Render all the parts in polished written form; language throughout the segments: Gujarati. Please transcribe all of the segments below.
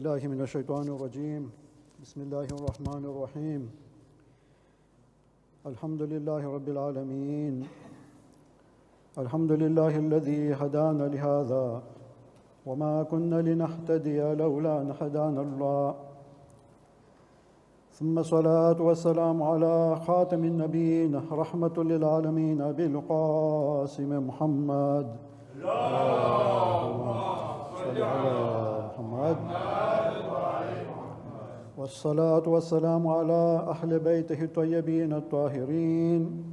بالله من الشيطان الرجيم بسم الله الرحمن الرحيم الحمد لله رب العالمين الحمد لله الذي هدانا لهذا وما كنا لنهتدي لولا أن هدانا الله ثم الصلاة والسلام على خاتم النبيين رحمة للعالمين أبي القاسم محمد اللهم صل على محمد والصلاة والسلام على أهل بيته الطيبين الطاهرين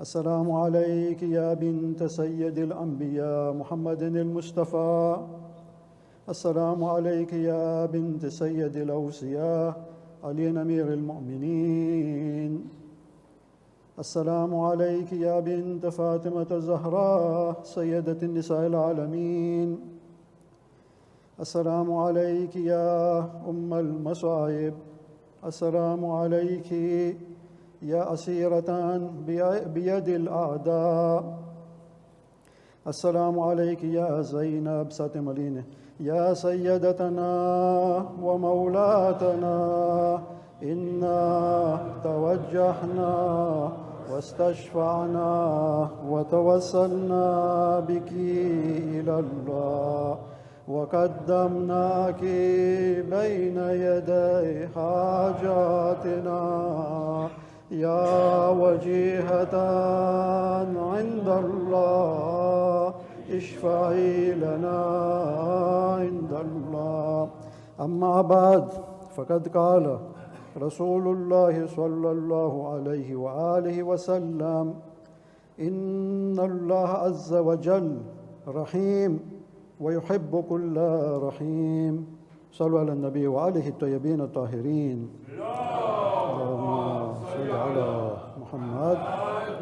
السلام عليك يا بنت سيد الأنبياء محمد المصطفى السلام عليك يا بنت سيد الأوصياء علي أمير المؤمنين السلام عليك يا بنت فاطمة الزهراء سيدة النساء العالمين السلام عليك يا أم المصائب السلام عليك يا أسيرة بيد الأعداء السلام عليك يا زينب ساتمالين يا سيدتنا ومولاتنا إنا توجهنا واستشفعنا وتوسلنا بك إلى الله وقدمناك بين يدي حاجاتنا يا وجيهة عند الله اشفعي لنا عند الله أما بعد فقد قال رسول الله صلى الله عليه وآله وسلم إن الله عز وجل رحيم ويحب كل رحيم صلوا على النبي وآله الطيبين الطاهرين اللهم صل على محمد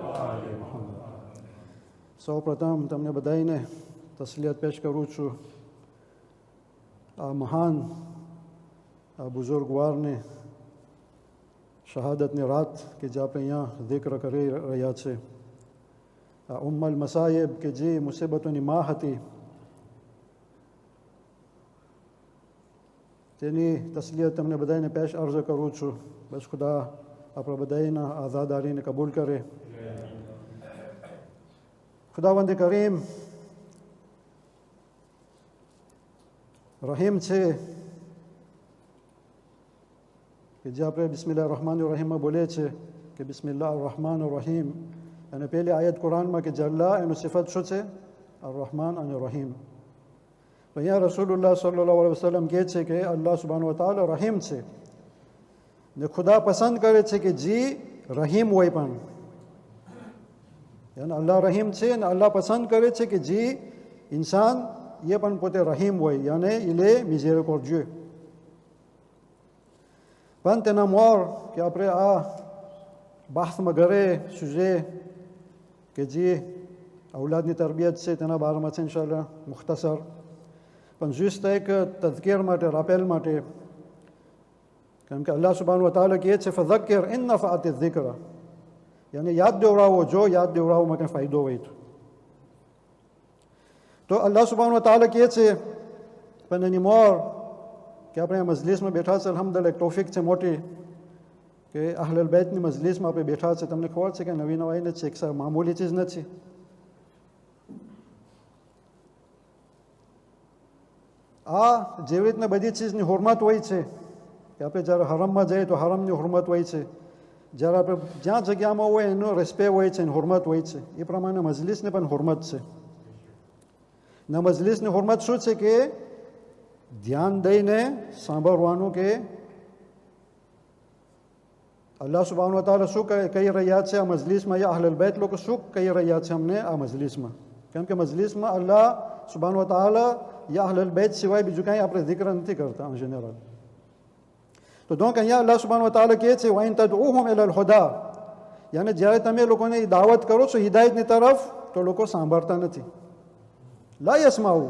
وآل محمد સૌ પ્રથમ તમને બધાઈને તસલિયત પેશ કરું છું આ મહાન આ બુઝુર્ગવારને શહાદતની રાત કે જે આપણે અહીંયા જિક્ર કરી રહ્યા છે આ ઉમ્મલ મસાયબ કે જે મુસીબતોની માં હતી તેની તસલિયત તમને બધાને પેશ અર્જ કરું છું બસ ખુદા આપણા બધાના આઝાદારીને કબૂલ કરે ખુદાવંદ કરીમ રહીમ છે કે જે આપણે બિસ્મિલ્લાહ રહમાન રહીમમાં બોલે છે કે બિસ્મિલ્લાહ રહમાન રહીમ અને પહેલી આયત કુરાનમાં કે જે અલ્લાહ એનું સિફત શું છે અર રહમાન અને રહીમ તો અહીંયા રસૂલુલ્લાહ સલ્લલ્લાહુ અલૈહિ વસલ્લમ કહે છે કે અલ્લાહ સુબ્હાનહુ વ તઆલા રહીમ છે ને ખુદા પસંદ કરે છે કે જે રહીમ હોય પણ યાની અલ્લાહ રહીમ છે અને અલ્લાહ પસંદ કરે છે કે જે ઇન્સાન એ પણ પોતે રહીમ હોય યાને ઇલે મિઝેરિકોર્ડિયeux પણ તેના મોર કે આપણે આ બહાસમાં ઘરે સુજે કે જે ઔલાદની તરબિયત છે તેના બારામાં છે ઇન્શાઅલ્લાહ મુખ્તસર પણ જુસ્ત એક તઝકીર માટે રાપેલ માટે કેમ કે અલ્લાહ સુબ્હાનહુ વ તઆલા કહે છે ફઝક્કિર ઇન નફઅતિ ઝિક્ર યાની યાદ દેવડાવો જો યાદ દેવડાવવામાં કંઈ ફાયદો હોય તો અલ્લાહ સુબ્હાનહુ વ તઆલા કહે છે પણ એની મોર કે આપણે મજલિસમાં બેઠા છે અલ્હમ્દુલિલ્લાહ એક તૌફીક છે મોટી કે અહલુલ બૈતની મજલિસમાં આપણે બેઠા છે તમને ખબર છે કે નવી નવાઈ નથી એક મામૂલી ચીજ નથી આ જેવી રીતના બધી ચીજની હુરમત હોય છે કે આપણે જ્યારે હરમમાં જઈએ તો હરમની હુરમત હોય છે જ્યારે આપણે જ્યાં જગ્યામાં હોય એનો રિસ્પેક્ટ હોય છે એની હુરમત હોય છે એ પ્રમાણે મજલિસની પણ હુરમત છે ને મજલિસની હુરમત શું છે કે ધ્યાન દઈને સાંભળવાનું કે અલ્લાહ સુબ્હાનહુ વ તઆલા શું કહી રહ્યા છે આ મજલિસમાં યા અહલુલ બૈત લોકો શું કહી રહ્યા છે અમને આ મજલિસમાં કેમ કે મજલિસમાં અલ્લાહ સુબ્હાનહુ વ તઆલા યા અહલુલ બૈત સિવાય બીજું કાંઈ આપણે zikr નથી કરતા en général તો donc અહીંયા અલ્લાહ સુબ્હાનહુ વ તઆલા કહે છે વઇન તદઉહુમ ઇલલ હુદા યાની જ્યારે તમે લોકોને દાવત કરો છો હિદાયતની તરફ તો લોકો સાંભળતા નથી લા યસ્માઉ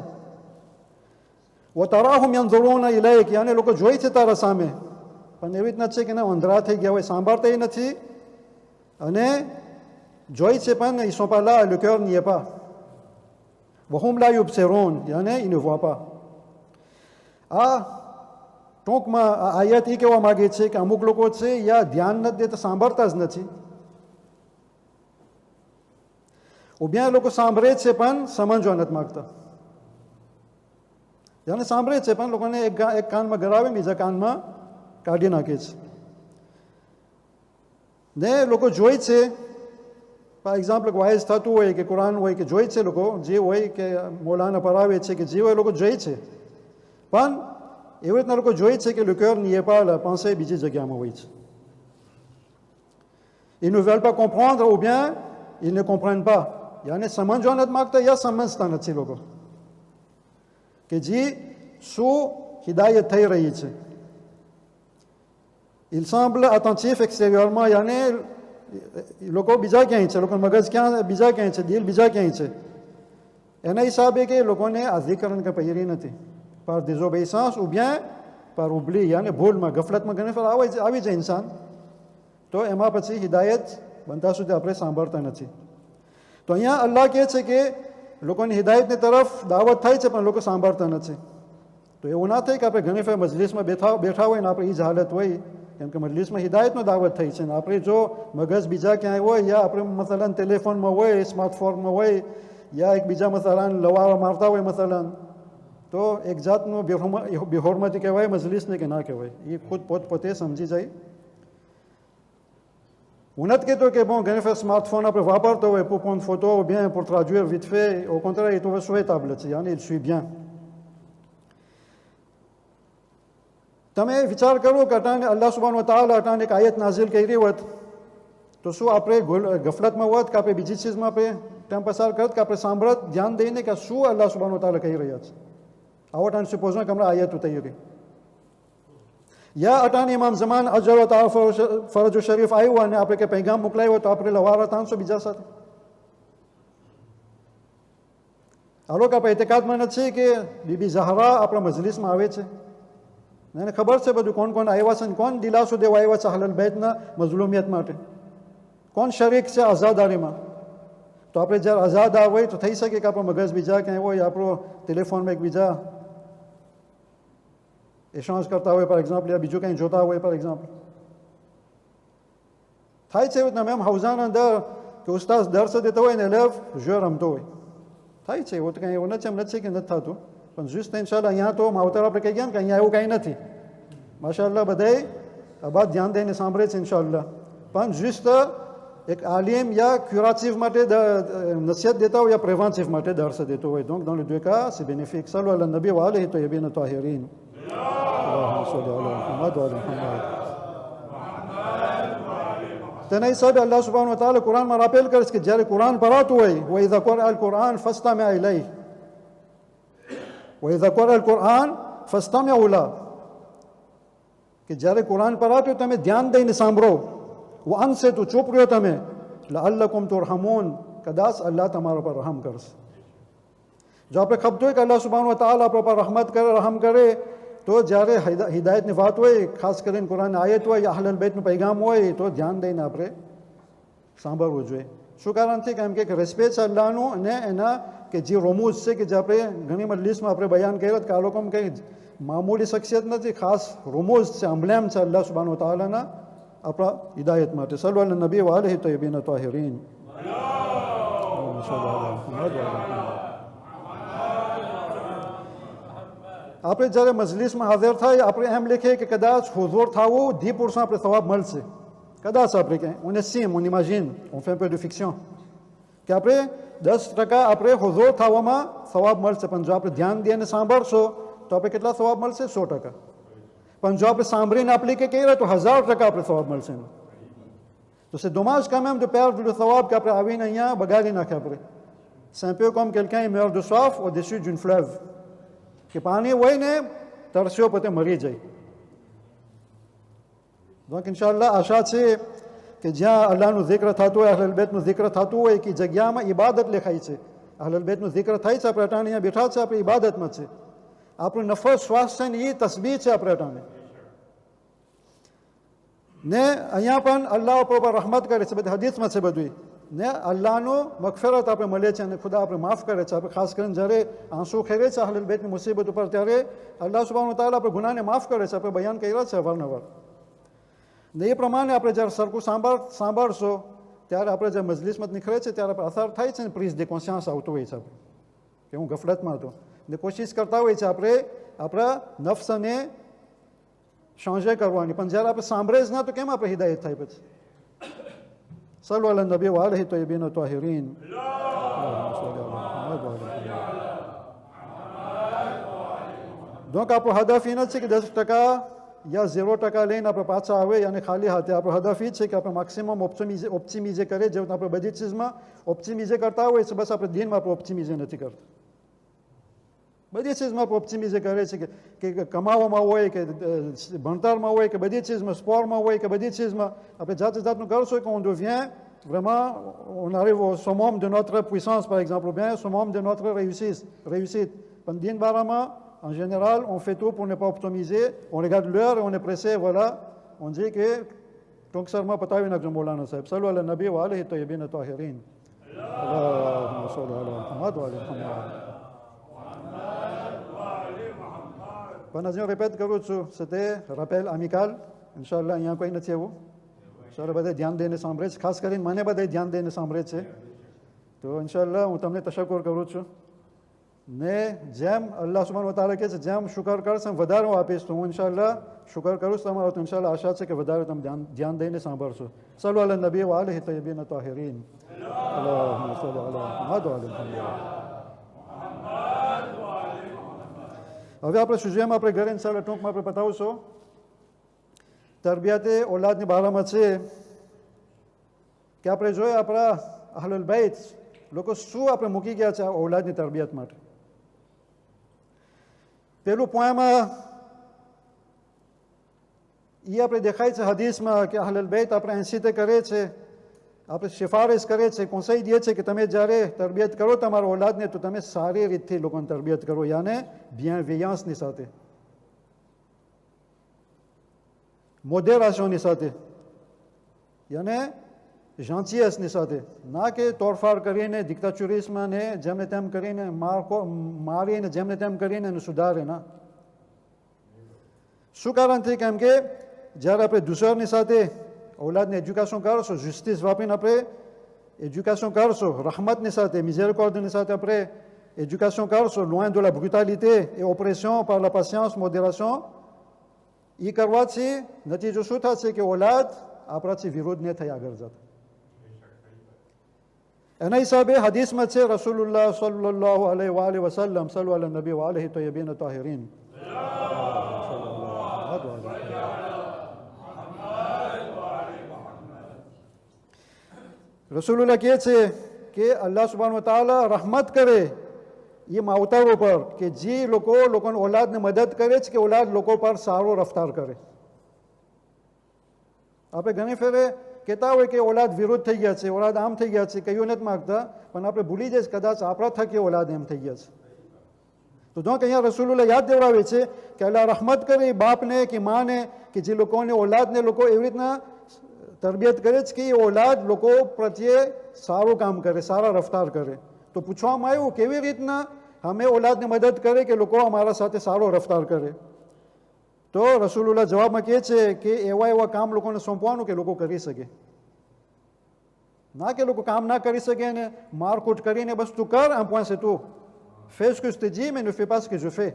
વ તરાહુમ યનઝુરુના ઇલૈક યાની લોકો જોઈ છે તારા સામે પણ એવી રીતના છે કે ના અંધરા થઈ ગયા હોય સાંભળતા નથી અને જોઈ છે પણ ils sont pas là le cœur n'y est pas وهم لا يبصرون યાને ils ne voient pas આ ટૂંકમાં આ આયત એ કહેવા માગે છે કે અમુક લોકો છે યા ધ્યાન નથી દેતા, સાંભળતા જ નથી. ઉભ્યા લોકો સાંભળે છે પણ સમજવા નથી માગતા. જેને સાંભળે છે પણ લોકોને એક કાનમાં ગરાવે, બીજા કાનમાં કાઢી નાખે છે. ને લોકો જોઈ છે, ફોર એક્ઝામ્પલ વાઇઝ થતું હોય કે કુરાન હોય કે જોઈ છે લોકો, જે હોય કે મૌલાના પરાવે છે કે જે હોય લોકો જોઈ છે, પણ એવી રીતના લોકો જોઈ છે que le cœur n'y est pas, la pensée બીજી જગ્યામાં હોય છે. Ils ne veulent pas comprendre ou bien ils ne comprennent pas. યાને સમજવા નથી માગતા યા સમજતા નથી લોકો કે જી શું હિદાયત થઈ રહી છે. Il semble attentif extérieurement, યાને લોકો બીજા ક્યાંય છે, લોકો મગજ ક્યાં બીજા ક્યાંય છે, દિલ બીજા ક્યાંય છે. એના હિસાબે કે લોકોને આ ઝિકરન કે પહેરી નથી, par désobéissance ou bien par oubli, યાને ભૂલમાં ગફલતમાં ઘણી વાર આવી જાય ઇન્સાન, તો એમાં પછી હિદાયત બનતા સુધી આપણે સાંભળતા નથી. તો અહીંયા અલ્લાહ કહે છે કે લોકોની હિદાયતની તરફ દાવત થાય છે પણ લોકો સાંભળતા નથી. તો એવું ના થાય કે આપણે ઘણી વાર મજલિસમાં બેઠા હોય ને આપણે એ જ હાલત હોય, કેમ કે મજલિસમાં હિદાયતનો દાવત થઈ છે ને આપણે જો મગજ બીજા ક્યાંય હોય યા આપણે મસલન ટેલિફોનમાં હોય, સ્માર્ટફોનમાં હોય, યા એકબીજા મસલાન લવાવા મારતા હોય મસલન, તો એક જાતનું બેહોરમતી કહેવાય મજલિસને કે ના કહેવાય, એ ખુદ પોતે સમજી જાય. હું નથી કહેતો કે bon ઘણી વાર સ્માર્ટફોન આપણે વાપરતો હોય pour prendre photo ou bien pour traduire vite fait, au contraire il est souhaitable છે, યાને il suit bien. તમે વિચાર કરો કે અટાણે અલ્લાહ સુબ્હાનહુ વ તઆલા અટાણે એક આયત નાઝિલ કરી હોત તો શું આપણે ગફલતમાં હોત કે આપણે બીજી ચીજમાં આપણે ટાઈમ પસાર કરત કે આપણે સાંભળત ધ્યાન દઈને કે શું અલ્લાહ સુબ્હાનહુ વ તઆલા કહી રહ્યા છે. આવો ટાઈમ સપોઝ કે હમણાં આયત ઉતારી યા અટાણે ઇમામ ઝમાન અજર ફરજ શરીફ આવ્યું અને આપણે કે પૈગામ મોકલાયો તો આપણે લવારા તાણશો બીજા સાથે. આ લોકો આપણે એતકાદમાં નથી કે બીબી ઝહરા આપણા મજલિસમાં આવે છે, એને ખબર છે બધું કોણ કોણ આવ્યા છે, કોણ દિલાસો દેવા આવ્યા છે અહલુલ બેતના મઝલુમિયત માટે, કોણ શરીક છે આઝાદારીમાં. તો આપણે જ્યારે આઝાદ હોય તો થઈ શકે કે આપણો મગજ બીજા ક્યાંય હોય, આપણો ટેલિફોનમાં એકબીજા એક્સચેન્જ કરતા હોય ફોર એક્ઝામ્પલ, યા બીજું કંઈ જોતા હોય ફોર એક્ઝામ્પલ. થાય છે એવું મેમ હાઉઝાના અંદર કે ઉસ્તાદ દર્શ દેતા હોય ને એલેફ જો રમતો હોય, થાય છે એવું તો કંઈ એવું નથી, એમ નથી કે નથી થતું, પણ જુસ્ત ઇન્શાલ્લાહ અહીંયા તો માવતર આપણે કહી ગયા ને કે અહીંયા એવું કાંઈ નથી, માશાઅલ્લાહ બધાય આ વાત ધ્યાન દઈને સાંભળે છે ઇન્શાઅલ્લાહ. પણ જુસ્ત એક આલિમ યા ક્યુરાટિવ માટે નસીહત દેતા હોય યા પ્રિવેન્ટિવ માટે દર્શ દેતો હોય. donc dans les deux cas c'est bénéfique. sallu ala nabi wa alihi tayyibin tahirin. Allahumma salli ala Muhammad wa ala Muhammad. તેના હિસાબે અલ્લાહ સુબ્હાનહુ વ તઆલા કુરાનમાં અપીલ કરે છે કે જ્યારે કુરાન પઢાતું હોય wa idha quri'a al-Qur'an fastami' ilayhi, wa idha quri'a al-Qur'an fastami'u lahu, કે જ્યારે કુરાન પઢાતું તમે ધ્યાન દઈને સાંભળો, વ અનસિતુ ચૂપ રહ્યો તમે, લઅલ્લકુમ તુરહમૂન, કદાચ અલ્લાહ તમારા પર રહમ કરશે. જો આપણે ખબર હોય કે અલ્લાહ સુબ્હાનહુ વ તઆલા આપણા પર રહમત કરે, રહમ કરે, તો જ્યારે હિદાયતની વાત હોય, ખાસ કરીને કુરાનની આયત હોય, અહલુલ બેતનું પૈગામ હોય, તો ધ્યાન દઈને આપણે સાંભળવું જોઈએ. શું કારણથી? કેમ કે રિસ્પેક્ટ છે અલ્લાહનું અને એના કે જે રોમૂઝ છે કે જે આપણે ઘણી મજલિસમાં આપણે બયાન કર્યા કે આ લોકો કંઈ મામૂલી શખ્સિયત નથી, ખાસ રોમૂઝ છે, એમ્બ્લેમ છે અલ્લાહ સુબ્હાનહુ વ તઆલાના આપણા હિદાયત માટે. સલ્લુ અલા નબી વ આલિહિ તય્યબીન તાહિરીન. આપણે જ્યારે મજલિસમાં હાજર થાય આપણે એમ લખીએ કે કદાચ હુઝુર થવું 10% આપણે સવાબ મળશે, કદાચ આપણે ક્યાંય on estime, on imagine, on fait un peu de fiction કે આપણે 10% આપણે હુઝુર થવામાં સવાબ મળશે, પણ જો આપણે ધ્યાન દઈને સાંભળશો તો આપણે કેટલા સવાબ મળશે? 100%. પણ જો આપણે સાંભળીને એપ્લિકે કરીએ તો 1000% આપણે સવાબ મળશે. તો c'est dommage quand même de perdre le sawab કે આપણે આવીને અહીંયા બગાડી નાખે આપણે. C'est un peu comme quelqu'un meurt de soif au-dessus d'une fleuve, કે પાણી હોય ને તરસ્યો પોતે મરી જાય. donc ઇન્શાઅલ્લાહ આશા છે કે જ્યાં અલ્લાહનું zikr થતું હોય, અહલુલ બેતનું zikr થતું હોય કે જગ્યામાં ઇબાદત લેખાય છે, અહલુલ બેતનું zikr થાય છે, આપણે અટાણે અહીંયા બેઠા છે, આપણે ઇબાદતમાં છે, આપણું નફસ શ્વાસ છે ને એ તસ્બીહ છે આપણે અટાણે. ને અહીંયા પણ અલ્લાહ પર રહમત કરે છે, બધી હદીસમાં છે બધું ને અલ્લાહનું મગફિરત આપણે મળે છે અને ખુદા આપણે માફ કરે છે. આપણે ખાસ કરીને જ્યારે આંસુ ખેરે છે અહલુલ બેતની મુસીબત ઉપર, ત્યારે અલ્લાહ સુબ્હાનહુ તઆલા આપણે ગુનાને માફ કરે છે. આપણે બયાન કર્યા છે અવારનવાર. ને એ પ્રમાણે આપણે જ્યારે સરખું સાંભળશો ત્યારે આપણે જે મજલિસમાં નીકળે છે ત્યારે આપણે અસર થાય છે ને, પ્રીઝ de કોન્શિયન્સ આવતું હોય છે આપણે કે હું ગફલતમાં હતો. ને કોશિશ કરતા હોય છે આપણે આપણા નફ્સને શાંજે કરવાની, પણ જ્યારે આપણે સાંભળે જ ના તો કેમ આપણે હિદાયત થાય પછી. સલ્લુ અલા નબી વ આલિહિ તય્યબીન તાહિરીન. donc આપણો હદફ એ નથી કે 10% યા 0% લઈને આપણે પાછા આવે અને ખાલી હાથે. આપણો હદફ એ છે કે આપણે મેક્સિમમ ઓપ્ટિમિઝે કરીએ. જેવું આપણે બધી ચીજમાં ઓપ્ટિમિઝે કરતા હોય છે, બસ આપણે દીનમાં આપણે ઓપ્ટિમિઝે નથી કરતા. બધી ચીજમાં આપણે ઓપ્ટિમિઝે કરે છે કે કમાવામાં હોય કે ભણતરમાં હોય કે બધી ચીજમાં, સ્પોર્ટમાં હોય કે બધી ચીજમાં આપણે જાતનું કરશો કે on devient vraiment, on arrive au summum de notre puissance par exemple, ou bien au summum de notre réussite. પણ દીન બારામાં en général, on fait tout pour ne pas optimiser. On regarde l'heure et on est pressé, voilà. On dit que donc seulement patawi nak Maulana Sahib. Sallu ala nabi wa alihi tayyibin tahirin. Allahumma salli ala Muhammad wa ali Muhammad. Panazio répète કરું છું, c'était rappel amical. ઇન્શાઅલ્લાહ અહીંયા કોઈ નથી એવું. ઇન્શાઅલ્લાહ બધા ધ્યાન દઈને સાંભળે છે, ખાસ કરીને મને બધા ધ્યાન દઈને સાંભળે છે. તો ઇન્શાઅલ્લાહ હું તમને તશક્કુર કરું છું. ને જેમ અલ્લાહ સુબ્હાનહુ તઆલા કહે છે જેમ શુકર કરશે વધારે હું આપીશ, તો હું ઇન્શાઅલ્લાહ શુકર કરું છું તમારો. તો ઇન્શાઅલ્લાહ આશા છે કે વધારે તમે ધ્યાન દઈને સાંભળશો. સલ્લુ અલા નબી વ આલિહિ તય્યબીન તાહિરીન. અલ્લાહુમ્મા સલ્લી અલા મુહમ્મદ વ આલિ મુહમ્મદ. હવે આપણે સુજેમાં આપણે ઘરે ઇન્શાઅલ્લાહ ટૂંકમાં આપણે બતાવશું. તરબિયતે ઓલાદની બારામાં છે કે આપણે જોઈએ આપણા અહલુલ બૈત લોકો શું આપણે મૂકી ગયા છે ઓલાદની તરબિયત માટે. પેલું પોઈમાં એ આપણે દેખાય છે હદીસમાં કે અહલુલ બૈત આપણે અંશિતે કરે છે, આપણે સિફારિશ કરે છે, કોન્સાઈ દે છે કે તમે જ્યારે તરબિયત કરો તમારા ઓલાદને તો તમે સારી રીતથી લોકોની તરબિયત કરો, યાને બિયાંસની સાથે, મોડેરેશનની સાથે, યાને જાંચિયસની સાથે. ના કે તોડફાડ કરીને દિક્તાચુરિઝમાં ને જેમને તેમ કરીને મારીને જેમને તેમ કરીને એને સુધારે ના. શું કારણથી? કેમ કે જ્યારે આપણે દુસરની સાથે ઓલાદને એજ્યુકેશન કરશો, જસ્ટિસ વાપરીને આપણે એજ્યુકેશન કરશો, રહમતની સાથે, મિઝેરિકોર્ડની સાથે આપણે એજ્યુકેશન કરશો, loin de la brutalité et oppression par la patience, modération, એ કરવાથી નતીજો શું થશે કે ઓલાદ આપણાથી વિરોધ નહીં થઈ આગળ જતા. એના હિસાબે હદીસમાં છે રસૂલુલ્લાહ સલ્લલ્લાહુ અલૈહિ વસલ્લમ સલ્લુ અલા નબી વ આલિહિ તય્યબીન તાહિરીન. રસૂલુલ્લાહ કહે છે કે અલ્લાહ સુબ્હાનહુ તઆલા રહમત કરે એ માવતરો પર કે જે લોકોની ઓલાદને મદદ કરે છે કે ઓલાદ લોકો પર સારો રફતાર કરે. આપણે ઘણી ફેરે કહેતા હોય કે ઓલાદ વિરોધ થઈ ગયા છે, ઓલાદ આમ થઈ ગયા છે, કયું નથી માગતા, પણ આપણે ભૂલી જઈએ કદાચ આપણા થકી ઓલાદ એમ થઈ ગયા છે. તો જો કે અહીંયા રસૂલુલ્લાહ યાદ દેવડાવે છે કે અલ્લાહ રહમત કરે બાપને કે માને કે જે લોકોની ઓલાદને લોકો એવી રીતના તરબિયત કરે છે કે એ ઓલાદ લોકો પ્રત્યે સારું કામ કરે, સારા રફતાર કરે. તો પૂછવામાં આવ્યું કેવી રીતના અમે ઓલાદને મદદ કરે કે લોકો અમારા સાથે સારો રફતાર કરે. તો રસૂલુલ્લાહ જવાબમાં કહે છે કે એવા કામ લોકોને સોંપવાનું કે લોકો કરી શકે, ના કે લોકો કામ ના કરી શકે ને મારકૂટ કરીને બસ તું કર, un point c'est tout, fais ce que je te dis mais ne fais pas ce que je fais.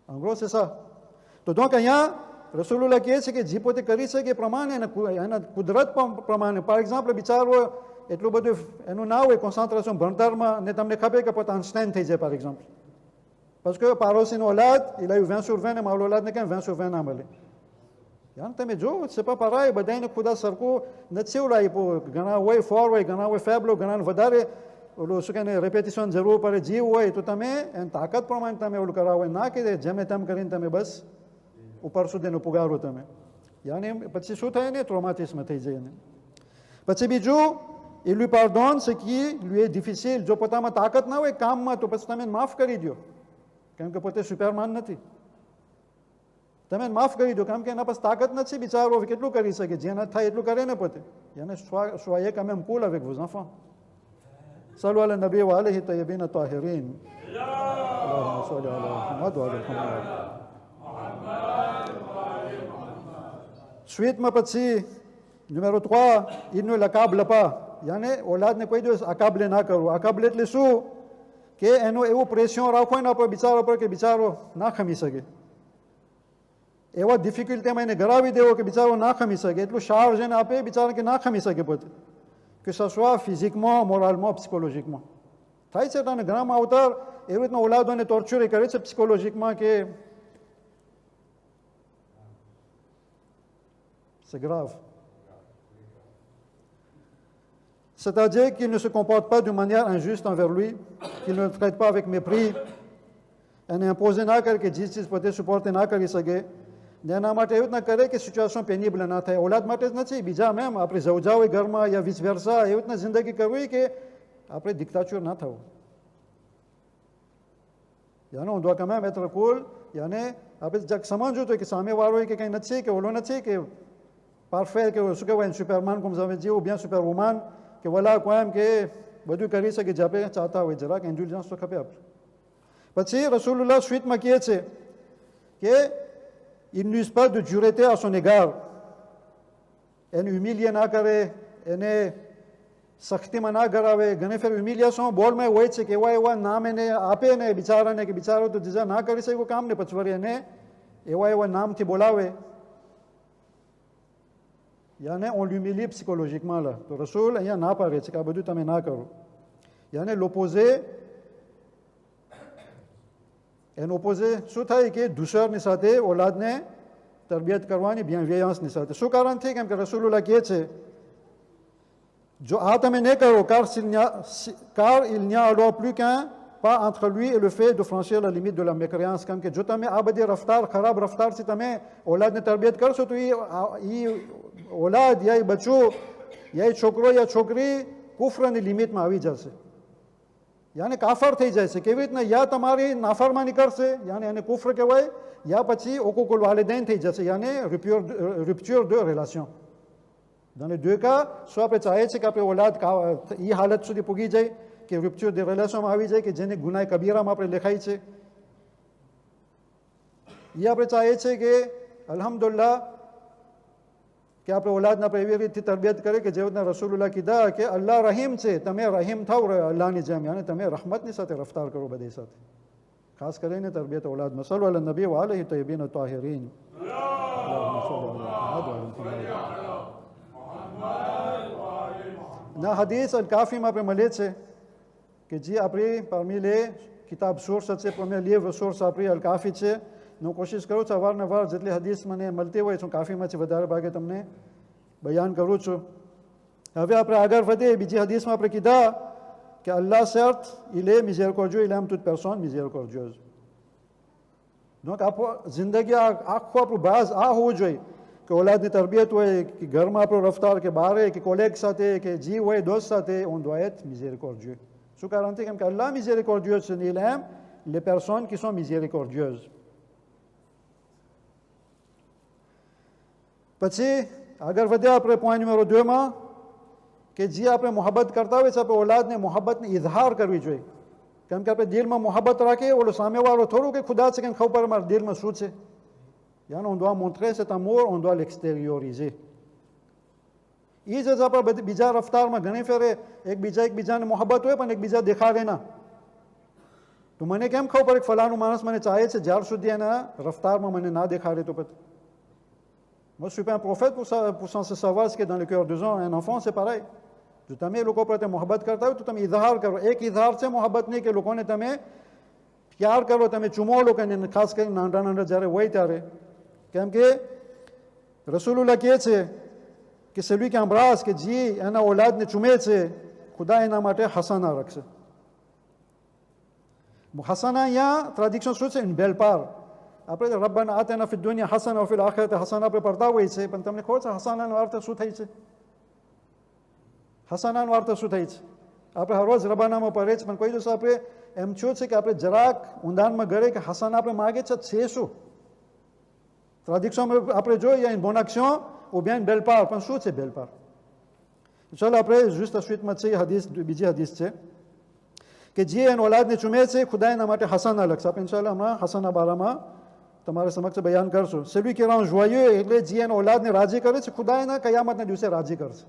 En gros c'est ça. તો donc અહીંયા રસૂલુલ્લાહ કહે છે કે જે પોતે કરી શકે પ્રમાણે એના કુદરત પ્રમાણે. par exemple બિચારો એટલું બધું એનું ના હોય કોન્સન્ટ્રેશન ભણતરમાં ને તમને ખબર કે પોતા આઇન્સ્ટાઈન થઈ જાય par exemple, parce que પાડોશીનો ઓલાદ il a eu 20 sur 20 ને મારો ઓલાદને કેમ 20 sur 20 ના મળે. યાર તમે જો c'est pas pareil, બધાને ખુદા સરખું નથી એવું આપ્યું. ઘણા હોય ફોર હોય, ઘણા હોય ફેબલો, ઘણાને વધારે ઓલું શું કહે રેપેટિશન જરૂર પડે જીવ હોય, તો તમે એની તાકાત પ્રમાણે તમે ઓલું કરાવો, ના કે જેમે તેમ કરીને તમે બસ ઉપર સુધીનું પુગારો તમે. યાને પછી શું થાય ને ટ્રોમાટિસ્મ થઈ જાય ને. પછી બીજું il lui pardonne ce qui lui est difficile. જો પોતામાં તાકાત ના હોય કામમાં તો પછી તમે માફ કરી દો, કેમ કે પોતે સુપરમાન નથી. તમે માફ કરી દો, કેમ કે એના પાસે તાકાત નથી બિચારો, કેટલું કરી શકે, જેના થાય એટલું કરે ને પોતે. યાને soyez quand même cool avec vos enfants. Sallu ala nabi wa alihi tayyibin tahirin. Allahumma salli ala Muhammad wa ala Muhammad. Suite પછી numéro 3, il ne l'accable pas. યાને ઓલાદને કોઈ દિવસ અકાબલે ના કરવું. અકાબલે એટલે શું કે એનો એવું પ્રેશર રાખો એના પર બિચારો પર કે બિચારો ના ખમી શકે, એવા ડિફિકલ્ટીમાં એને ગરાવી દેવો કે બિચારો ના ખમી શકે, એટલું ચાર્જ એને આપે બિચારા કે ના ખમી શકે પોતે, કે સ સ્વા ફિઝિકમાં, મોરાલમાં, psychologiquement. થાય છે તને ઘણા માવતર એવી રીતના ઓલાદોને ટોર્ચર કરે છે psychologiquement કે c'est grave. C'est-à-dire qu'il ne se comporte pas d'une manière injuste envers lui, qu'il ne le traite pas avec mépris, એને imposer ના કરે કે જે ચીજ પોતે supporter ના કરી શકે, ને એના માટે એવું ના કરે કે સિચ્યુએશન પેનિબલ ના થાય. ઓલાદ માટે જ નથી, બીજા મેમ આપણે જવજા હોય ઘરમાં યા વિસ વેરસા એવી રીતના જિંદગી કરવી કે આપણે દિક્તાચોર ના થવું. યાને on doit quand même être cool. યાને આપણે જક સમજવું જોઈએ કે સામેવાળો કે કંઈ નથી, કે ઓલો નથી, કે parfait, કે શું કહેવાય superman comme vous avez dit, ou bien superwoman, કે વલા કોઈ એમ કે બધું કરી શકે જે આપણે ચાહતા હોય. જરાક ઇન્ટેલિજન્સ તો ખપે આપણે. પછી રસૂલુલ્લાહ સ્વીટમાં કહે છે કે il n'use pas de dureté à son égard. એને humilier ના કરે, એને સખ્તીમાં ના કરાવે. ઘણી ફેર humiliation બોલમાં હોય છે કે એવા નામ એને આપે ને બિચારાને કે બિચારો તો જીજા ના કરી શકે કામ ને પછી વળી એને એવા નામથી બોલાવે. યાને on l'humilie psychologiquement là. તો રસૂલ અહીંયા ના પાડે છે કે આ બધું તમે ના કરો. યાને l'opposé, એનો ઓપોઝે શું થાય કે દુસરની સાથે ઓલાદને તરબિયત કરવાની bienveillanceની સાથે. શું કારણથી? કેમ કે રસૂલુલ્લાહ કહે છે જો આ તમે નહીં કરો, car il n'y a alors plus qu'un pas entre lui et le fait de franchir la limite de la mécréance. કેમ કે જો તમે આ બધી રફતાર, ખરાબ રફતારથી તમે ઓલાદને તરબિયત કરશો તો એ ઓલાદ યા એ બચ્ચું યા એ છોકરો યા છોકરી કુફરની લિમિટમાં આવી જશે, યાને કાફર થઈ જાય છે. કેવી રીતના? યા તમારી નાફરમાની કરશે, યાને એને કુફર કહેવાય, યા પછી ઓકુકુલ વાલિदैन થઈ જશે, યાને rupture de relation. Dans les deux cas, soit આપણે ચાહીએ છીએ કે આપણે ઓલાદ એ હાલત સુધી પૂગી જાય કે rupture de relationમાં આવી જાય કે જેને ગુનાહ કબીરામાં આપણે લખાય છે, એ આપણે ચાહીએ છીએ કે અલ્હમ્દુલિલ્લાહ કે આપણે ઓલાદને આપણે એવી રીતથી તરબિયત કરીએ કે જે રીતના રસૂલુલ્લાહ કીધા કે અલ્લાહ રહીમ છે, તમે રહીમ થાવ અલ્લાહની જેમ, યાને તમે રહમતની સાથે રફતાર કરો બધી સાથે, ખાસ કરીને તરબિયત ઓલાદમાં. સલ્લુ અલા નબી વ આલિહિ તય્યબીન તાહિરીન. ના હદીસ અલ કાફીમાં આપણે મળે છે કે જે આપણી parmi les કિતાબ સોર્સ છે, premier livre source આપણી અલ કાફી છે. હું કોશિશ કરું છું અવારનવાર જેટલી હદીસ મને મળતી હોય છું કાફીમાંથી વધારે ભાગે તમને બયાન કરું છું. હવે આપણે આગળ વધીએ. બીજી હદીસમાં આપણે કીધા કે અલ્લાહ certes il est miséricordieux, il aime toute personne miséricordieuse. donc જિંદગી આખું આપણું બાઝ આ હોવું જોઈએ કે ઓલાદની તરબિયત હોય કે ઘરમાં આપણો રફતાર કે બહારે કે કોલેગ સાથે કે જીવ હોય દોસ્ત સાથે, on doit être miséricordieux. શું કારણથી? કેમ કે અલ્લાહ miséricordieux છે, il aime les personnes qui sont miséricordieuses. પછી આગળ વધ્યા આપણે પોઈન્ટ નંબર 2માં કે જે આપણે મોહબ્બત કરતા હોય છે આપણે ઓલાદને મોહબ્બતને ઇઝહાર કરવી જોઈએ. કેમ કે આપણે દિલમાં મોહબ્બત રાખીએ, ઓલો સામેવાળો થોડું કે ખુદા છે કે ખબર મારા દિલમાં શું છે. યાને on doit montrer cet amour, on doit l'extérioriser. એ જ આપણે બીજા રફતારમાં ઘણી ફેરે એકબીજાને મોહબ્બત હોય પણ એકબીજા દેખાડે ના. તો મને કેમ ખબર પડે ફલાણું માણસ મને ચાહે છે જ્યાર સુધી એના રફતારમાં મને ના દેખાડે તો પછી. Moi, je ne suis pas un prophète pour censé savoir ce qui est dans le cœur des gens. Un enfant, c'est pareil. જો તમે લોકો પ્રત્યે મોહબ્બત કરતા હોય તો તમે ઇઝહાર કરો. એક ઇઝહાર છે મોહબ્બતની કે લોકોને તમે પ્યાર કરો, તમે ચૂમો લોકોને, ખાસ કરીને નાના નાના જ્યારે હોય ત્યારે. કેમ કે રસૂલુલ્લાહ કહે છે કે celui qui embrasse, કે જે એના ઓલાદને ચૂમે છે, ખુદા એના માટે હસાના રાખશે. હસાના અહીંયા ટ્રાડિક્શન શું છે? une belle part. આપણે રબ્બાના આતિના ફિદ દુનિયા હસના વફિલ આખિરતે હસના આપણે પડતા હોય છે, પણ તમને ખબર છે હસનાનો અર્થ શું થાય છે? હસનાનો અર્થ શું થાય છે? આપણે હરરોજ રબ્બાનામાં પડે છે, પણ કોઈ દિવસ આપણે એમ થયું છે કે આપણે જરાક ઊંડાણમાં ગયે કે હસના આપણે માગે છે શું? Traduction après il y a une bonne action ou bien une belle part. પણ શું છે belle part? ચાલો આપણે juste la suite માં છે hadith બીજી hadith છે કે જે એના ઓલાદને ચૂમે છે ખુદા એના માટે હસના લખશે. આપણે ઇન્શાઅલ્લાહ હમણાં હસના બારામાં તમારા સમક્ષ બયાન કરશું. celui qui rend joyeux એટલે જે એના ઓલાદને રાજી કરે છે ખુદા એના કયામતના દિવસે રાજી કરશે.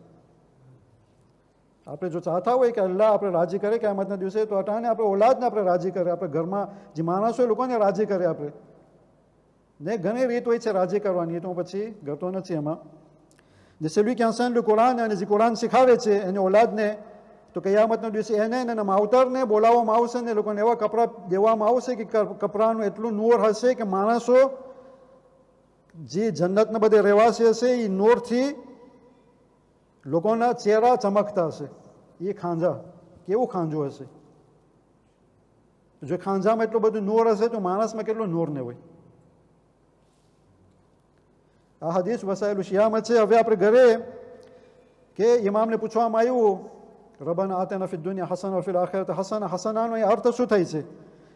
આપણે જો ચાહતા હોય કે અલ્લાહ આપણે રાજી કરે કયામતના દિવસે તો અટાણે આપણે ઓલાદને આપણે રાજી કરે, આપણે ઘરમાં જે માણસો લોકોને રાજી કરે આપણે ને ઘણી રીત હોય છે રાજી કરવાની, તો હું પછી ગતો નથી એમાં. જે celui qui enseigne le Coran અને જે કુરાન શીખાવે છે એની ઓલાદને તો કયામતના દિવસે એને એના માવતરને બોલાવવામાં આવશે ને લોકોને એવા કપડાં દેવામાં આવશે કે કપડાનું એટલું નૂર હશે કે માણસો જે જન્નતના બધે રહેવાસી હશે એ નૂરથી લોકોના ચહેરા ચમકતા હશે. એ ખાંજા કેવું ખાંજું હશે? જો ખાંજામાં એટલું બધું નૂર હશે તો માણસમાં કેટલું નૂર ને હોય. આ હદીસ વસાયેલું શિયામાં છે. હવે આપણે ઘરે કે ઇમામને પૂછવામાં આવ્યું રબ્બના આતિના ફિદ દુનિયા હસના વ ફિલ આખિરતિ હસના, હસનાનો એ અર્થ શું થાય છે?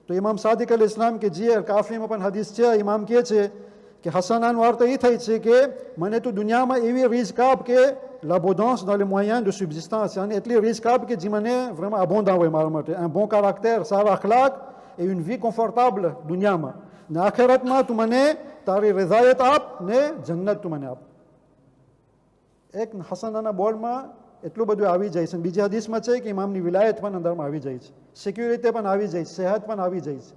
તો ઇમામ સાદિક અલ ઇસ્લામ કે જે કાફીમાં પણ હદીસ છે, ઇમામ કહે છે કે હસનાનો અર્થ એ થાય છે કે મને તું દુનિયામાં એવી રીઝક આપ કે l'abondance dans les moyens de subsistance, yani એટલી રીઝક આપ કે જે મને vraiment abondant હોય મારા માટે, un bon caractère, સારા અખલાક et une vie confortable દુનિયામાં, ને આખિરતમાં તું મને તારી રઝાયત આપ ને જન્નત તું મને આપ. એક હસનાના બોલમાં એટલું બધું આવી જાય છે. બીજી હદીસમાં છે કે ઇમામની વિલાયત પણ અંદરમાં આવી જાય છે, સિક્યુરિટી પણ આવી જાય છે, સેહત પણ આવી જાય છે.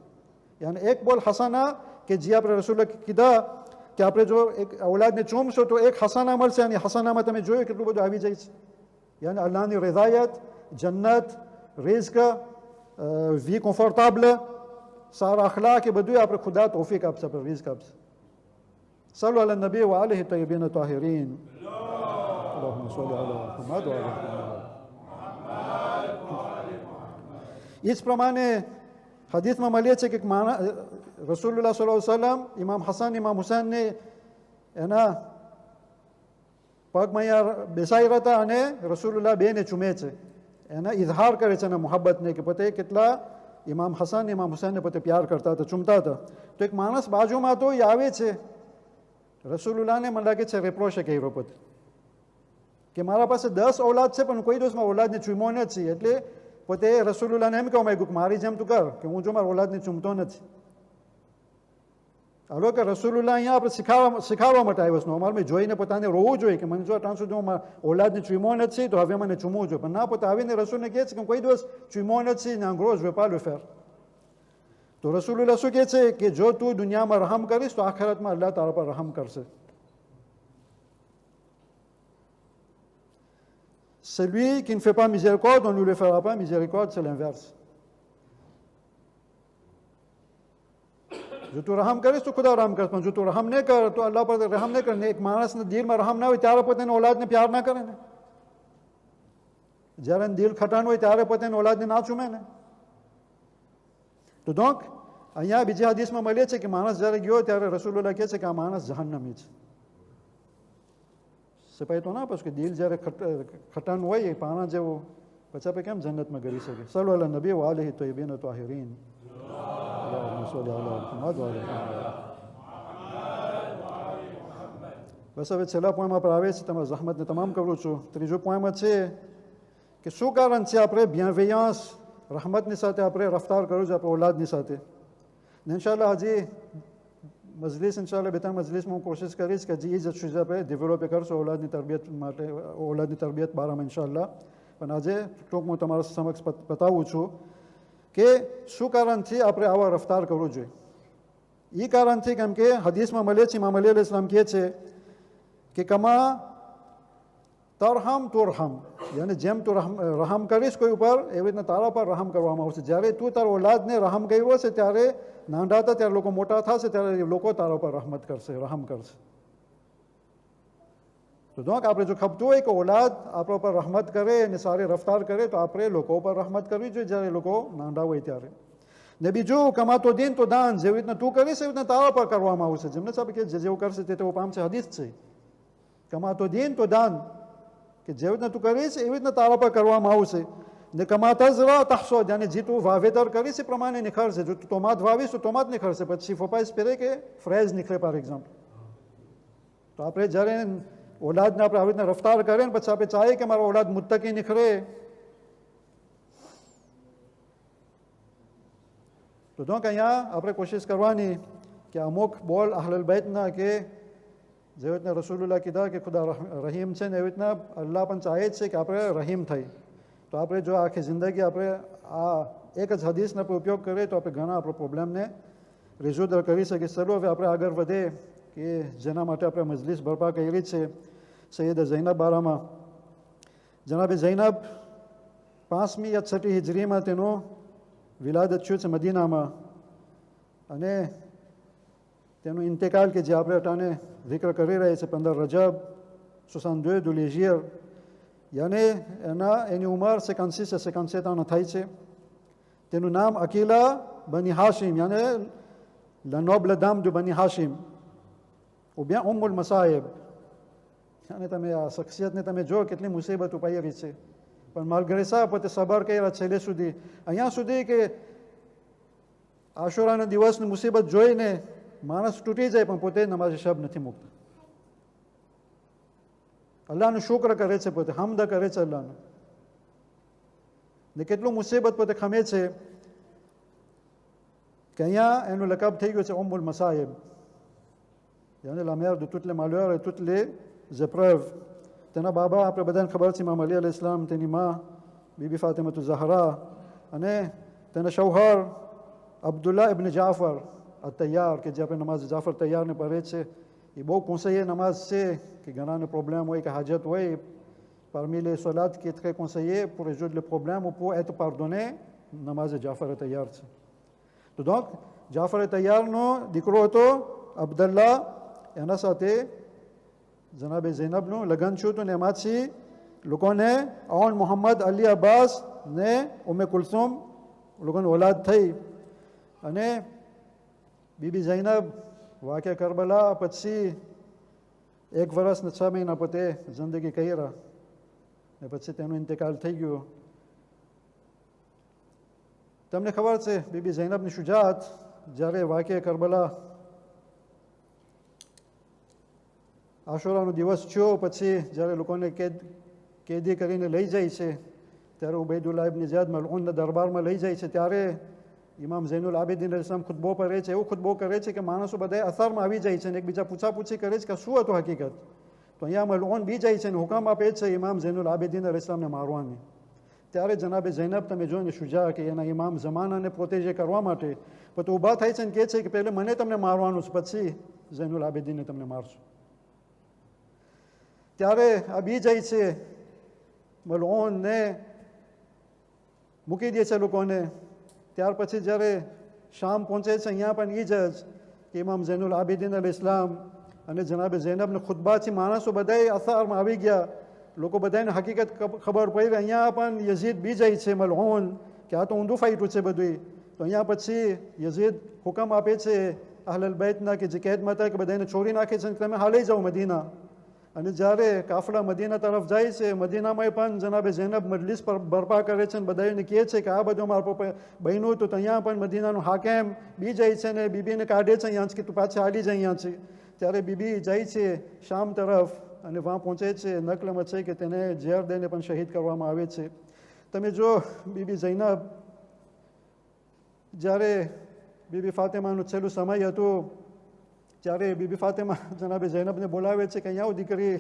યાની એક બોલ હસના કે જે આપણે રસૂલે કીધા કે આપણે જો એક ઔલાદને ચૂમશો તો એક હસના મળશે, અને હસનામાં તમે જોયું કેટલું બધું આવી જાય છે. યાની અલ્લાહની રઝાયત, જન્નત, રિઝક, વી કમ્ફર્ટેબલ, સારા અખલાક, એ બધું આપણે ખુદા તૌફીક આપશે, આપણે રિઝક આપશે. સલ્લુ અલા નબી વ આલિહિ તય્યબીન તાહિરીન. اللهم صل على محمد وعلى محمد. इस प्रमाणे હદીસમાં મળીએ છે કે રસૂલુલ્લાહ સલ્લલ્લાહુ અલૈહિ વસલ્લમ ઇમામ હસન ઇમામ હુસૈનને એના પગમાં અહીંયા બેસાઈ હતા અને રસૂલુલ્લાહ બેને ચૂમે છે, એના ઇઝહાર કરે છે એના મોહબ્બતને કે પોતે કેટલા ઇમામ હસન ઇમામ હુસૈનને પોતે પ્યાર કરતા હતા, ચૂમતા હતા. તો એક માણસ બાજુમાં તો એ આવે છે, રસૂલુલ્લાહને મને લાગે છે રેપ્રોશે કર્યો પોતે કે મારા પાસે 10 ઔલાદ છે પણ કોઈ દિવસમાં ઔલાદને ચૂમો નથી. એટલે પોતે રસૂલુલ્લાહને એમ કહેવા માંગ્યું કે મારી જેમ તું કર કે હું જો મારા ઔલાદને ચૂમતો નથી. હાલો કે રસૂલુલ્લાહ અહીંયા આપણે શીખાવવા માટે આવ્યો છે. અમારે જોઈને પોતાને રોવું જોઈએ કે મને જો ત્યાં સુધી હું મારા ઔલાદને ચૂમો નથી તો હવે મને ચૂમવું જોઈએ, પણ ના, પોતે આવીને રસૂલને કહે છે કે કોઈ દિવસ ચૂમો નથી ને અંગ્રોજ વેપાર ફેર. તો રસૂલુલ્લાહ શું કહે છે કે જો તું દુનિયામાં રહમ કરીશ તો આખિરતમાં અલ્લાહ તારા પર રહમ કરશે. Celui qui ne fait pas miséricorde, on ne lui fera pas miséricorde, c'est l'inverse. જો તું રહમ કરીશ તો ખુદા રહમ કરશે, પણ જો તું રહમ નહીં કર તો અલ્લાહ પર રહમ નહીં કરે. એક માણસના દિલમાં રહમ ના હોય ત્યારે પોતાની ઔલાદને પ્યાર ના કરે ને, જ્યારે દિલ ખટાણ હોય ત્યારે પોતાની ઔલાદને ના ચૂમે ને. તો donc અહીંયા બીજી હદીસમાં મળે છે કે માણસ જ્યારે ગયો ત્યારે રસૂલુલ્લાહ કહે છે કે આ માણસ જહન્નમી છે. સપાઈ તો ના પછી કે દિલ જ્યારે ખટાણ હોય પાણા જેવું, પછી આપણે કેમ જન્નતમાં કરી શકીએ. સલ્લુ અલા નબી વ આલિહિ તય્યબીન તાહિરીન. બસ હવે છેલ્લા પોઈન્ટમાં પર આવે છે, તમારા zahmatને તમામ કરું છું. ત્રીજો પોઈન્ટમાં છે કે શું કારણ છે આપણે bienveillance, રહમતની સાથે આપણે રફતાર કરવું છે આપણે ઔલાદની સાથે. ઇન્શાઅલ્લાહ હજી મજલિસ ઇન્શાઅલ્લાહ 2-3 મજલિસમાં હું કોશિશ કરીશ કે હજી એ જ ચીજ આપણે ડેવલપ કરશું ઔલાદની તરબિયત માટે, ઔલાદની તરબિયત બારામાં ઇન્શાઅલ્લાહ. પણ આજે ટૂંકમાં હું તમારા સમક્ષ બતાવું છું કે શું કારણથી આપણે આવા રફતાર કરવું જોઈએ. એ કારણથી કેમ કે હદીસમાં મળે છે, ઇમામ અલી અલૈહિસ સલામ કહે છે કે કમા તરહમ તુરહમ, યાની જેમ તું રહમ કરીશ કોઈ ઉપર એવી રીતના તારા પર રહમ કરવામાં આવશે. જ્યારે તું તારા ઔલાદને રહમ કર્યો છે ત્યારે નાના હતા ત્યારે લોકો મોટા થશે ત્યારે લોકો તારા પર રહમત કરશે, રહમ કરશે. તો donc આપણે જો ખપતું હોય કે ઔલાદ આપણા પર રહમત કરે અને સારી રફતાર કરે તો આપણે લોકો પર રહમત કરવી જોઈએ જ્યારે લોકો નાના હોય ત્યારે. ને બીજું કમાતો દીન તો દાન, જેવી રીતના તું કરીશ એવી રીતના તારા પર કરવામાં આવશે. જેમને સાહેબ કે જેવું કરશે તે તેવું પામશે, હદીસ છે. કમાતો દીન તો દાન, કે જેવી રીતના તું કરીશ એવી રીતના તારા પર કરવામાં આવશે. ને કમાતા જરા તહસો, જાને જે તું વાવેતર કરીશ એ પ્રમાણે નિખરશે. જો તું ટોમાટ વાવીશ તો ટોમાટ નિખરશે, પછી ફપાઈશ પહેરે કે ફ્રેઝ નીકળે ફોર એક્ઝામ્પલ. તો આપણે જ્યારે ઓલાદને આપણે આવી રીતના રફતાર કરીએ ને પછી આપણે ચાહીએ કે મારો ઓલાદ મુત્તકી નીકળે, તો જો કે અહીંયા આપણે કોશિશ કરવાની કે અમુક બોલ અહલુલ બૈતના કે જેવી રીતના રસૂલુલ્લાહ કીધા કે ખુદા રહીમ છે ને એવી રીતના અલ્લાહ પણ ચાહે છે કે આપણે રહીમ થઈ. તો આપણે જો આખી જિંદગી આપણે આ એક જ હદીસનો ઉપયોગ કરીએ તો આપણે ઘણા આપણો પ્રોબ્લેમને રિઝોલ્વ કરી શકીએ. ચલો હવે આપણે આગળ વધે કે જેના માટે આપણે મજલિસ બરપા કરી છે સૈયદ ઝૈનબ બારામાં. જનાબે ઝૈનબ 5મી યા 6ઠી હિજરીમાં તેનો વિલાદત થયું છે મદીનામાં, અને તેનું ઇન્તકાલ કે જે આપણે અટાને જિક્ર કરી રહ્યા છે 15 રજબ 62 દુલ-હિજ્ર, યાની એની ઉંમર 56 से 57 થાય છે. તેનું નામ અકીલા બની હાશિમ યાની લનોબલ દામ જો બની હાશિમ ઉબ્યા ઉમ્મુલ મસાયબ. અને તમે આ શખ્સિયતને તમે જો કેટલી મુસીબત ઉપાયેલી છે, પણ માલઘરે સાહેબ પોતે સબર કર્યા છેલ્લે સુધી, અહીંયા સુધી કે આશુરાના દિવસની મુસીબત જોઈને માણસ તૂટી જાય પણ પોતે નમાઝ શબ નથી મૂકતા. અલ્લાહનું શુક્ર કરે છે, પોતે હમદ કરે છે અલ્લાહનું, ને કેટલું મુસીબત પોતે ખમે છે કે અહીંયા એનું લકાબ થઈ ગયું છે ઉમ્મુલ મસાયબ, યાની લામેર તુટલે માલ્યોર તુટલે ઝપ્રવ. તેના બાબા આપણે બધાને ખબર છે ઇમામ અલી અલૈહિસ સલામ, તેની માં બીબી ફાતિમા ઝહરા, અને તેના શૌહર અબ્દુલ્લાહ ઇબ્ન જાફર તૈયાર કે જે આપણે નમાઝ જાફર તૈયારને પઢે છે. એ બહુ conseiller નમાઝ છે કે ઘણાને પ્રોબ્લેમ હોય કે હાજત હોય, parmi les solat qui est très conseillé pour résoudre le problème ou pour être pardonné, નમાઝ જાફર તૈયાર છે. તો donc જાફર તૈયારનો દીકરો હતો અબ્દુલ્લાહ, એના સાથે જનાબે ઝૈનબનું લગ્ન થયું હતું, ને એમાંથી લોકોને ઓન મોહમ્મદ અલી અબ્બાસ ને ઉમ્મે કુલસુમ લોકોની ઓલાદ થઈ. અને બીબી ઝૈનબ વાક્ય કરબલા પછી 1 વર્ષ ને 6 મહિના પોતે જિંદગી કર્યા, ને પછી તેનું ઇન્તકાલ થઈ ગયો. તમને ખબર છે બીબી ઝૈનબની શુજાત જ્યારે વાક્ય કરબલા આશુરાનો દિવસ થયો પછી જ્યારે લોકોને કેદી કરીને લઈ જાય છે, ત્યારે ઉબૈદુલ્લાહ ઇબ્ન ઝિયાદ મલઉનના દરબારમાં લઈ જાય છે, ત્યારે ઇમામ ઝૈનુલ આબિદીન અલૈહિસ્સલામ ખુતબો કરે છે. એવો ખુતબો કરે છે કે માણસો બધા અસરમાં આવી જાય છે અને એકબીજા પૂછાપૂછી કરે છે કે શું હતું હકીકત. તો અહીંયા મલઉન બી જાય છે અને હુકમ આપે છે ઇમામ ઝૈનુલ આબિદીન અલૈહિસ્સલામને મારવાની. ત્યારે જનાબે ઝૈનબ તમે જોઈને શુજા કે એના ઇમામ ઝમાનાને પ્રોટેજે કરવા માટે પોતે ઊભા થાય છે અને કહે છે કે પહેલે મને તમને મારવાનું છે, પછી ઝૈનુલ આબિદીનને તમને મારશું. ત્યારે આ બી જાય છે મલઉનને મૂકી દે છે લોકોને. ત્યાર પછી જ્યારે શામ પહોંચે છે, અહીંયા પણ એ જ કે ઇમામ ઝૈનુલ આબિદીન અલૈહિસ્સલામ અને જનાબે ઝૈનબને ખુતબાથી માણસો બધાય અસરમાં આવી ગયા, લોકો બધાને હકીકત ખબર પડી. અહીંયા પણ યઝીદ બી જાય છે મલઉન કે આ તો ઊંધું ફાઈટું છે બધું. તો અહીંયા પછી યઝીદ હુકમ આપે છે અહલુલ બૈતના કે જે કેદમાં હતા કે બધાને છોડી નાખે છે, તમે હાલી જાઓ મદીના. અને જ્યારે કાફલા મદીના તરફ જાય છે, મદીનામાં પણ જનાબે ઝૈનબ મજલિસ પર બરપા કરે છે અને બધાને કહે છે કે આ બધું મારું બહેનું હતું. તો અહીંયા પણ મદીનાનું હાકેમ બી જાય છે ને બીબીને કાઢે છે અહીંયા કે તું પાછી હાલી જાય અહીંયા છે. ત્યારે બીબી જાય છે શામ તરફ અને વહાં પહોંચે છે. નકલમાં છે કે તેને ઝેર દઈને પણ શહીદ કરવામાં આવે છે. તમે જો બીબી ઝૈનબ જ્યારે બીબી ફાતિમાનું છેલ્લું સમય હતું, ત્યારે બીબી ફાતિમા જનાબે ઝૈનબને બોલાવે છે કે અહીંયા આવો દીકરી.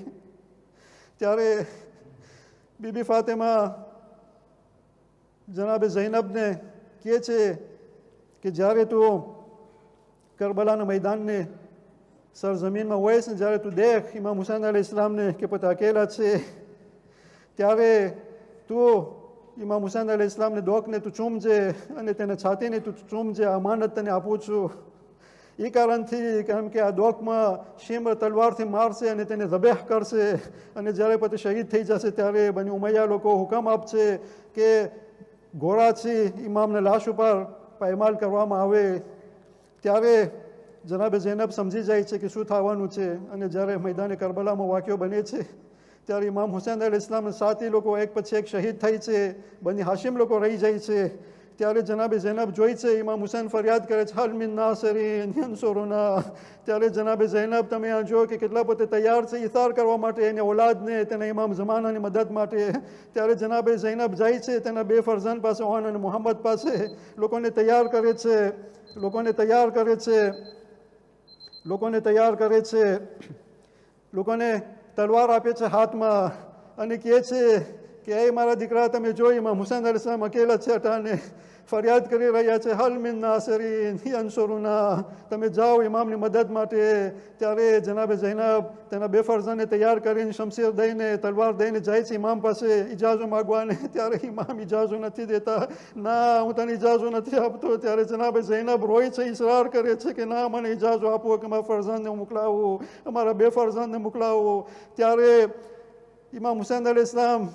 ત્યારે બીબી ફાતિમા જનાબે ઝૈનબને કહે છે કે જ્યારે તું કરબલાના મેદાનને સરજમીનમાં હોય છે, જ્યારે તું દેખ ઇમામ હુસૈન અલૈહિસ્સલામને કે પોતે અકેલા છે, ત્યારે તું ઇમામ હુસૈન અલૈહિસ્સલામને દોકને તું ચૂમજે અને તેને છાતીને તું ચૂમજે, અમાનત તને આપું છું. એ કારણથી કેમ કે આ દોકમાં શિમ્ર તલવારથી મારશે અને તેને ઝબેહ કરશે, અને જ્યારે પોતે શહીદ થઈ જશે ત્યારે બની ઉમૈયા લોકો હુકમ આપશે કે ઘોડાથી ઇમામને લાશ ઉપર પાયમાલ કરવામાં આવે. ત્યારે જનાબે ઝૈનબ સમજી જાય છે કે શું થવાનું છે. અને જ્યારે મેદાને કરબલામાં વાક્યો બને છે, ત્યારે ઇમામ હુસૈન અલૈહિસ્સલામના સાથી લોકો એક પછી એક શહીદ થાય છે, બની હાશિમ લોકો રહી જાય છે. ત્યારે જનાબે ઝૈનબ જોઈ છે. ઇમામ હુસૈન ફરિયાદ કરે છે, હલ મિન નાસિરીન યન્સુરુના. ત્યારે જનાબે ઝૈનબ તમે આ જો કે કેટલા પોતે તૈયાર છે ઇથાર કરવા માટે એની ઔલાદને, તેના ઇમામ ઝમાનાની મદદ માટે. ત્યારે જનાબે ઝૈનબ જાય છે તેના બે ફરઝાન પાસે, ઓન અને મોહમ્મદ પાસે. લોકોને તૈયાર કરે છે, લોકોને તૈયાર કરે છે, લોકોને તૈયાર કરે છે, લોકોને તલવાર આપે છે હાથમાં અને કહે છે કે એ મારા દીકરા તમે જો ઇમામ હુસૈન અલૈહિસ સલામ અકેલા છે અટાને ફરિયાદ કરી રહ્યા છે, હલ મિન નાસિરીન યન્સુરુના. તમે જાઓ ઇમામની મદદ માટે. ત્યારે જનાબે ઝૈનબ તેના બે ફરઝાને તૈયાર કરીને શમશીર દઈને, તલવાર દઈને જાય છે ઇમામ પાસે ઇજાઝો માગવાને. ત્યારે ઇમામ ઇજાઝો નથી દેતા, ના હું તને ઇજાઝો નથી આપતો. ત્યારે જનાબે ઝૈનબ રોય છે, ઇસરાર કરે છે કે ના મને ઇજાઝો આપો કે મારા ફરઝાનને હું મોકલાવું, અમારા બે ફરઝાનને મોકલાવું. ત્યારે ઇમામ હુસૈન અલૈહિસ સલામ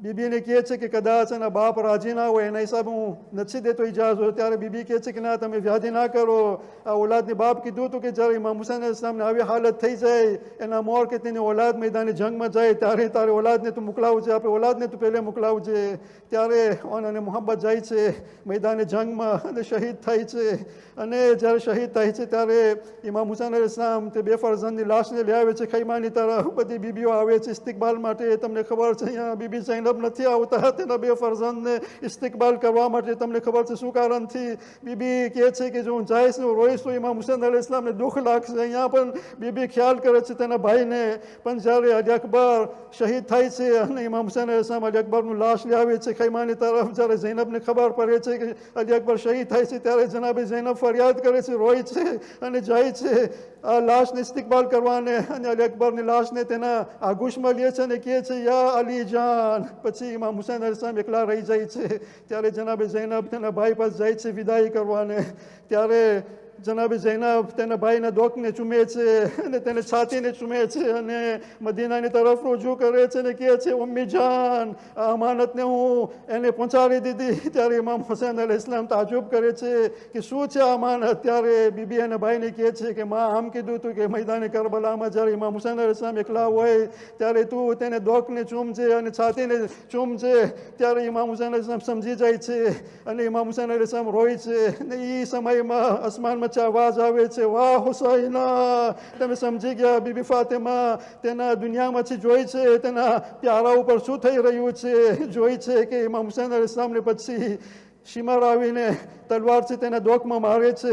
બીબીને કહે છે કે કદાચ એના બાપ રાજી ના હોય એના હિસાબે હું નથી દેતો ઇજાઝો. ત્યારે બીબી કહે છે કે ના તમે વ્યાધિ ના કરો. આ ઔલાદને બાપ કીધું હતું કે જ્યારે ઇમામ હુસૈન અલૈહિસ સલામને આવી હાલત થઈ જાય, એના મોર કે તેની ઔલાદ મેદાની જંગમાં જાય, ત્યારે તારે ઔલાદને તું મોકલાવજે, આપણે ઔલાદને તું પહેલે મોકલાવજે. ત્યારે ઓન અને મોહમ્મદ જાય છે મેદાની જંગમાં અને શહીદ થાય છે. અને જ્યારે શહીદ થાય છે ત્યારે ઇમામ હુસૈન અલૈહિસ સલામ તે બે ફરઝાનની લાશને લઈ આવે છે ખૈમાની તરફ. બધી બીબીઓ આવે છે ઇસ્તિકબાલ માટે. તમને ખબર છે અહીંયા બીબી ઝૈનબ નથી આવતા તેના બે ફરઝાનને ઇસ્તિકબાલ કરવા માટે. તમને ખબર છે શું કારણથી? બીબી કહે છે કે જો હું જઈશ ને રોઈશ તો ઇમામ હુસૈન અલૈહિસ સલામને દુઃખ લાગશે. અહીંયા પણ બીબી ખ્યાલ કરે છે તેના ભાઈને. પણ જ્યારે અલી અકબર શહીદ થાય છે અને ઇમામ હુસૈન અલૈહિસ સલામ અલી અકબરનું લાશ લઈ આવે છે ખૈમાની તરફ, જ્યારે ઝૈનબને ખબર પડે છે કે અલી અકબર શહીદ થાય છે, ત્યારે જનાબે ઝૈનબ ફરિયાદ કરે છે, રોય છે અને જાય છે આ લાશને ઇસ્તિકબાલ કરવાને. અને અલી અકબરની લાશને તેના આગોશમાં લે છે અને કહે છે યા અલી જાન. પછી ઇમામ હુસૈન અલૈહિસ સલામ એકલા રહી જાય છે. ત્યારે જનાબે ઝૈનબ તેના ભાઈ પાસે જાય છે વિદાય કરવાને. ત્યારે જનાબે ઝૈનબ તેના ભાઈના દોકને ચૂમે છે અને તેને છાતીને ચૂમે છે અને મદીનાની તરફ રજૂ કરે છે અને કહે છે ઉમ્મી જાન આ અમાનતને હું એને પહોંચાડી દીધી. ત્યારે ઇમામ હુસૈન અલૈહિસ સલામ તાજુબ કરે છે કે શું છે અમાનત? ત્યારે બીબી અને ભાઈને કહે છે કે માં આમ કીધું હતું કે મેદાને કરબલામાં જ્યારે ઇમામ હુસૈન અલૈહિસ સલામ એકલા હોય ત્યારે તું તેને દોકને ચૂમજે અને છાતીને ચૂમજે. ત્યારે ઇમામ હુસૈન અલૈહિસ સલામ સમજી જાય છે અને ઇમામ હુસૈન અલૈહિસ સલામ રોય છે. અને એ સમયમાં આસમાનમાં અવાજ આવે છે, વાહ હુસૈના. તમે સમજી ગયા. બીબી ફાતિમા તેના દુનિયામાંથી જોઈ છે તેના પ્યારા ઉપર શું થઈ રહ્યું છે, જોઈ છે કે ઇમામ હુસૈન અલૈહિસ સલામને પછી શિમર આવીને તલવારથી તેના દોકમાં મારે છે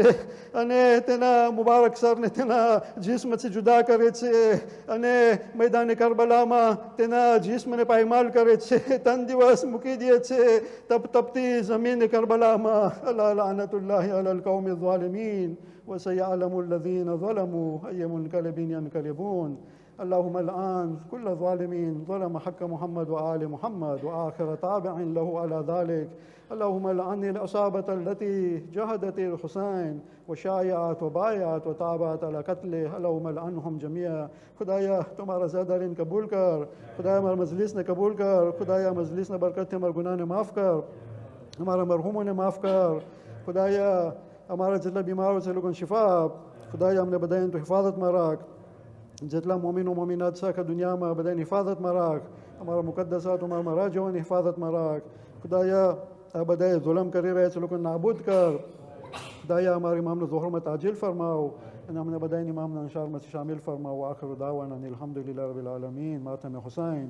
અને તેના મુબારક સરને તેના જિસ્મથી જુદા કરે છે અને મેદાને કરબલામાં તેના જિસ્મને પાયમાલ કરે છે, 3 દિવસ મૂકી દે છે તપતી જમીન કરબલામાં. અલા લાનતુલ્લાહ અલલ કૌમિ ઝાલિમીન વ સયઅલમુ અલ્લઝીના ઝલમુ અય્ય મુનકલિબિન યનકલિબૂન. اللهم الآن كل ظالمين ظلم حق محمد وآل محمد وآخر تابع له على ذلك. اللهم الآن الأصابة التي جهدت الحسين وشايعت وبايعت وتابعت على قتله. اللهم الآنهم جميعا. خدایا تمہارا زیادہ دن قبول کر. خدایا ہمارا مجلس نے قبول کر. خدایا مجلس نے برکت ہمارے گناہ نے معاف کر. ہمارا مرحوموں نے معاف کر. خدایا ہمارا جتنا بیماروں سے لوگوں شفا. خدایا ہم نے بدین تو حفاظت میں رکھ. જેટલા મોમિનો મોમિનાત છે આખા દુનિયામાં બધાની હિફાજતમાં રાખ. અમારા મુકદ્દસાત અમારા મહારાજાઓની હિફાજતમાં રાખ. ખુદાયા આ બધાએ જુલમ કરી રહ્યા છે લોકોને નાબૂદ કર. ખુદાયા અમારા ઇમામનો ઝોહરમાં તાજીલ ફરમાવ અને અમને બધાની ઇમામના અંશારમાંથી શામિલ ફરમાવ. આખિર દાવાના અલ્હમ્દુલિલ્લાહ રબ્બિલ આલમીન. માતમે હુસૈન.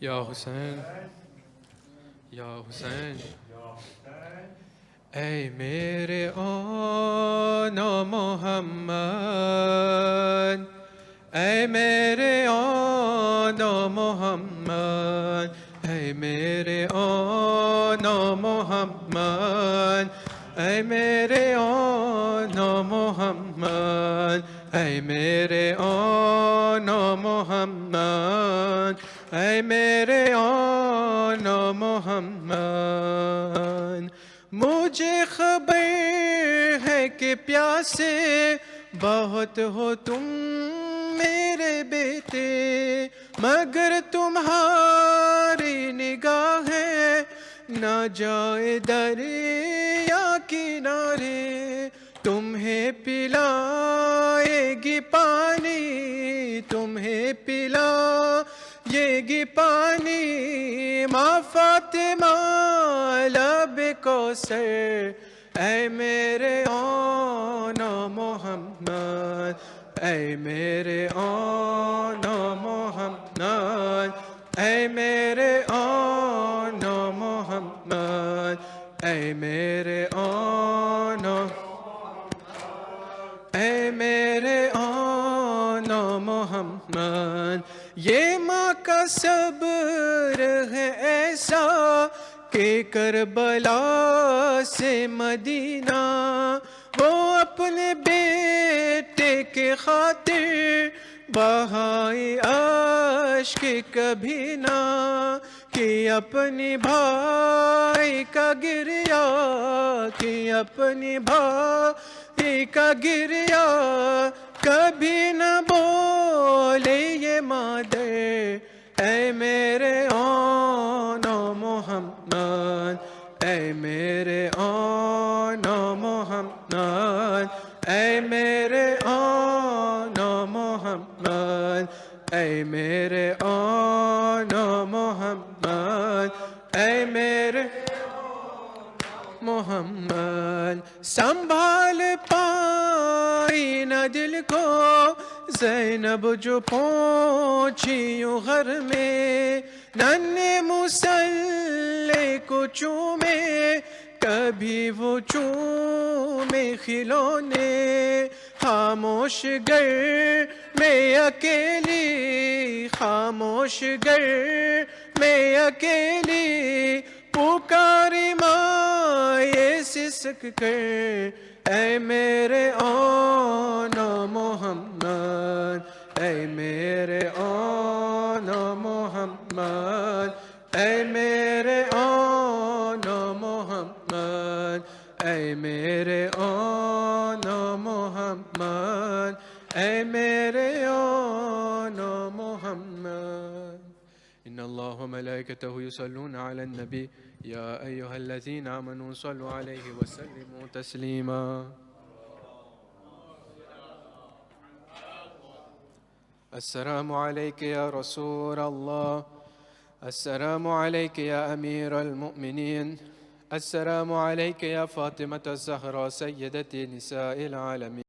या हुसैन, या हुसैन, ऐ मेरे आना मोहम्मद, ऐ मेरे आना मोहम्मद, ऐ मेरे आना मोहम्मद, ऐ मेरे आना मोहम्मद, ऐ मेरे आना मोहम्मद, ऐ मेरे आना मोहम्मद. मुझे खबर है कि प्यासे बहुत हो तुम मेरे बेटे, मगर तुम्हारी निगाहें न जाए दरिया किनारे, तुम्हें पिलाएगी पानी, तुम्हें पिलाएगी पानी। माँ फातिमा लब कौसर, ऐ मेरे आना मोहम्मद, ऐ मेरे आना मोहम्मद, ऐ मेरे आना मोहम्मद, ऐ मेरे आना, ऐ मेरे आना मोहम्मद। ये माँ का सब्र है ऐसा कि करबला से मदीना, वो अपने बेटे के खातिर बहाई अश्क कभी ना, कि अपनी भाई का गिरिया, कि अपनी भाई का गिरिया कभी न बोले ये मादर। ऐ मेरे आना मोहम्मद, ऐ मेरे आना मोहम्मद, ऐ मेरे आना मोहम्मद, ऐ मेरे आना मोहम्मद, ऐ मेरे मोहम्मद। संभाल पाई न दिल को ज़ैनब जो पहुंची यूं घर में, नन्हे मुसल्ले को चूमे, कभी वो चूमे खिलौने। खामोश घर में अकेली, खामोश घर में अकेली, पुकारी माँ ये सिसक कर। ऐ मेरे आना मोहम्मद, ऐ मेरे आना मोहम्मद, ऐ मेरे आना मोहम्मद, ऐ मेरे आना मोहम्मद, ऐ मेरे आना मोहम्मद। इन्नल्लाह व मलाइकतहु युसल्लूना अलन नबी या अय्युहल्लज़ीना आमनू सल्लु अलैहि व सल्लिमू तस्लीमा। अस्सलामु अलैका या रसूल अल्लाह, अस्सलामु अलैका या अमीरल मुमिनीन, अस्सलामु अलैका या फातिमत ज़हरा सय्यदती निसाइल आलमीन।